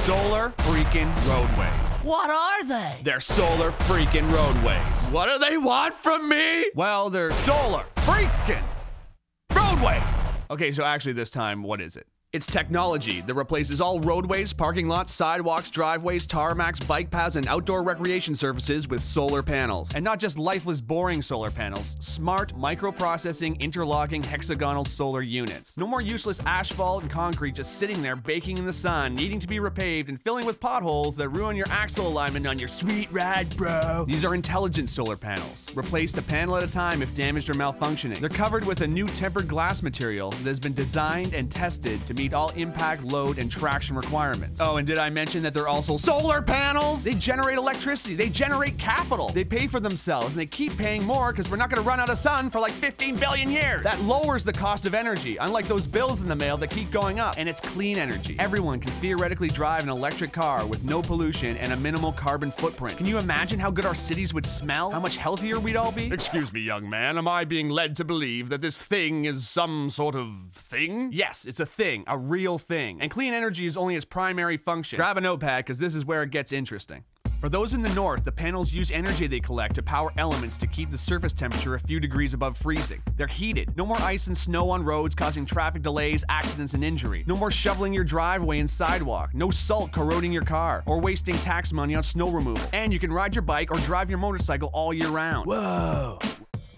solar freaking roadways. What are they? They're solar freaking roadways. What do they want from me? Well, they're solar freaking roadways. Okay, so actually this time, what is it? It's technology that replaces all roadways, parking lots, sidewalks, driveways, tarmacs, bike paths, and outdoor recreation surfaces with solar panels. And not just lifeless, boring solar panels. Smart, microprocessing, interlocking, hexagonal solar units. No more useless asphalt and concrete just sitting there baking in the sun, needing to be repaved and filling with potholes that ruin your axle alignment on your sweet ride, bro. These are intelligent solar panels. Replaced a panel at a time if damaged or malfunctioning. They're covered with a new tempered glass material that has been designed and tested to meet all impact, load, and traction requirements. Oh, and did I mention that they're also solar panels? They generate electricity, they generate capital, they pay for themselves, and they keep paying more because we're not gonna run out of sun for like 15 billion years. That lowers the cost of energy, unlike those bills in the mail that keep going up. And it's clean energy. Everyone can theoretically drive an electric car with no pollution and a minimal carbon footprint. Can you imagine how good our cities would smell? How much healthier we'd all be? Excuse me, young man, am I being led to believe that this thing is some sort of thing? Yes, it's a thing, a real thing. And clean energy is only its primary function. Grab a notepad, because this is where it gets interesting. For those in the north, the panels use energy they collect to power elements to keep the surface temperature a few degrees above freezing. They're heated. No more ice and snow on roads causing traffic delays, accidents, and injury. No more shoveling your driveway and sidewalk. No salt corroding your car or wasting tax money on snow removal. And you can ride your bike or drive your motorcycle all year round. Whoa!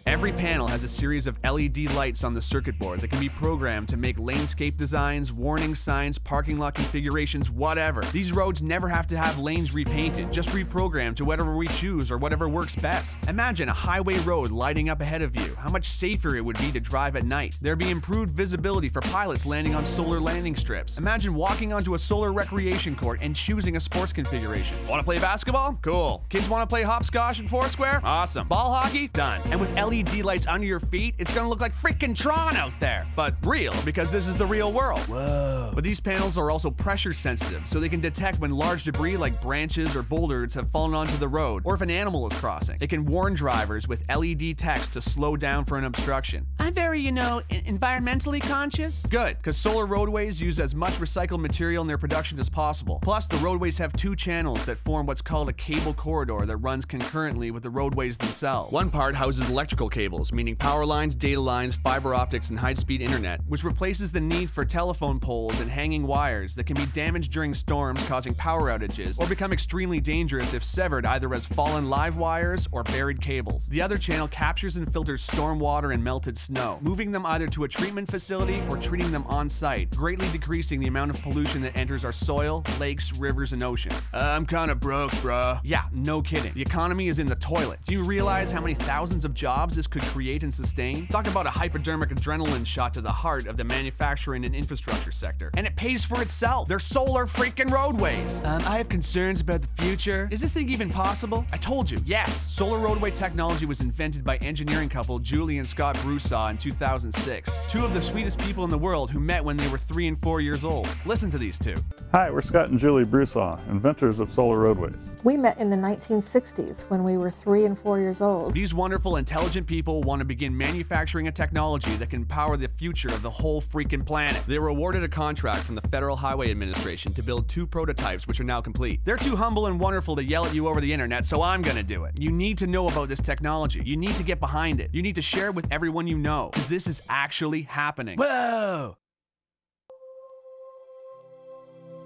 Every panel has a series of LED lights on the circuit board that can be programmed to make landscape designs, warning signs, parking lot configurations, whatever. These roads never have to have lanes repainted, just reprogrammed to whatever we choose or whatever works best. Imagine a highway road lighting up ahead of you. How much safer it would be to drive at night. There'd be improved visibility for pilots landing on solar landing strips. Imagine walking onto a solar recreation court and choosing a sports configuration. Want to play basketball? Cool. Kids want to play hopscotch and foursquare? Awesome. Ball hockey? Done. And with LED lights under your feet, it's gonna look like freaking Tron out there. But real, because this is the real world. Whoa. But these panels are also pressure sensitive, so they can detect when large debris like branches or boulders have fallen onto the road, or if an animal is crossing. They can warn drivers with LED text to slow down for an obstruction. I'm very, environmentally conscious. Good, because solar roadways use as much recycled material in their production as possible. Plus, the roadways have two channels that form what's called a cable corridor that runs concurrently with the roadways themselves. One part houses electrical cables, meaning power lines, data lines, fiber optics, and high-speed internet, which replaces the need for telephone poles and hanging wires that can be damaged during storms, causing power outages, or become extremely dangerous if severed either as fallen live wires or buried cables. The other channel captures and filters storm water and melted snow, moving them either to a treatment facility or treating them on-site, greatly decreasing the amount of pollution that enters our soil, lakes, rivers, and oceans. I'm kinda broke, bruh. Yeah, no kidding. The economy is in the toilet. Do you realize how many thousands of jobs this could create and sustain? Talk about a hypodermic adrenaline shot to the heart of the manufacturing and infrastructure sector. And it pays for itself. They're solar freaking roadways. I have concerns about the future. Is this thing even possible? I told you, yes. Solar roadway technology was invented by engineering couple Julie and Scott Broussard in 2006. Two of the sweetest people in the world who met when they were 3 and 4 years old. Listen to these two. Hi, we're Scott and Julie Broussard, inventors of solar roadways. We met in the 1960s when we were 3 and 4 years old. These wonderful, intelligent people want to begin manufacturing a technology that can power the future of the whole freaking planet. They were awarded a contract from the Federal Highway Administration to build 2 prototypes, which are now complete. They're too humble and wonderful to yell at you over the internet, so I'm gonna do it. You need to know about this technology. You need to get behind it. You need to share it with everyone you know, because this is actually happening. Whoa!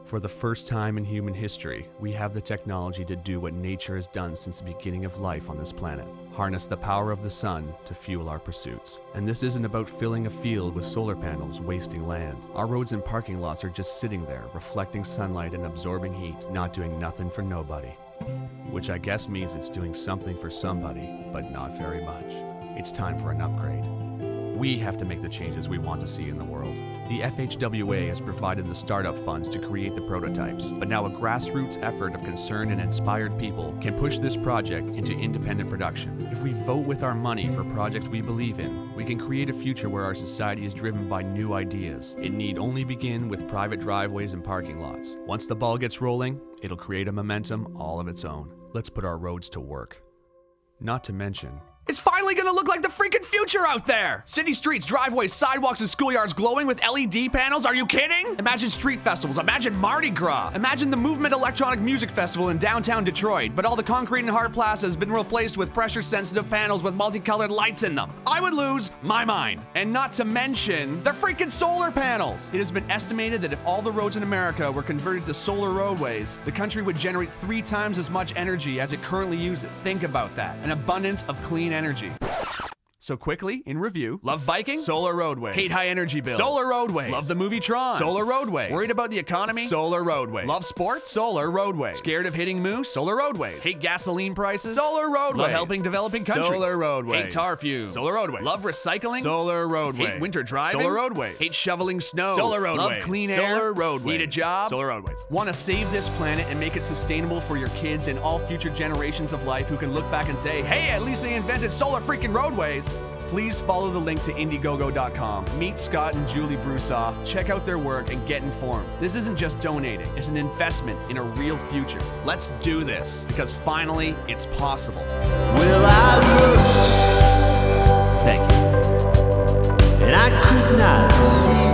For the first time in human history, we have the technology to do what nature has done since the beginning of life on this planet. Harness the power of the sun to fuel our pursuits. And this isn't about filling a field with solar panels, wasting land. Our roads and parking lots are just sitting there, reflecting sunlight and absorbing heat, not doing nothing for nobody. Which I guess means it's doing something for somebody, but not very much. It's time for an upgrade. We have to make the changes we want to see in the world. The FHWA has provided the startup funds to create the prototypes, but now a grassroots effort of concerned and inspired people can push this project into independent production. If we vote with our money for projects we believe in, we can create a future where our society is driven by new ideas. It need only begin with private driveways and parking lots. Once the ball gets rolling, it'll create a momentum all of its own. Let's put our roads to work. Not to mention, it's finally finally gonna look like the freaking future out there. City streets, driveways, sidewalks, and schoolyards glowing with LED panels. Are you kidding? Imagine street festivals. Imagine Mardi Gras. Imagine the Movement Electronic Music Festival in downtown Detroit, but all the concrete and hard plaza has been replaced with pressure-sensitive panels with multicolored lights in them. I would lose my mind. And not to mention the freaking solar panels. It has been estimated that if all the roads in America were converted to solar roadways, the country would generate 3 times as much energy as it currently uses. Think about that. An abundance of clean energy. So quickly, in review, love biking? Solar roadways. Hate high energy bills? Solar roadways. Love the movie Tron? Solar roadways. Worried about the economy? Solar roadways. Love sports? Solar roadways. Scared of hitting moose? Solar roadways. Hate gasoline prices? Solar roadways. Love helping developing countries? Solar roadways. Hate tar fumes? Solar roadways. Love recycling? Solar roadways. Hate winter driving? Solar roadways. Hate shoveling snow? Solar roadways. Love clean air? Solar roadways. Need a job? Solar roadways. Want to save this planet and make it sustainable for your kids and all future generations of life who can look back and say, hey, at least they invented solar freaking roadways? Please follow the link to Indiegogo.com. Meet Scott and Julie Broussard, check out their work, and get informed. This isn't just donating, it's an investment in a real future. Let's do this, because finally, it's possible. Well, I looked, Thank you. and I could not see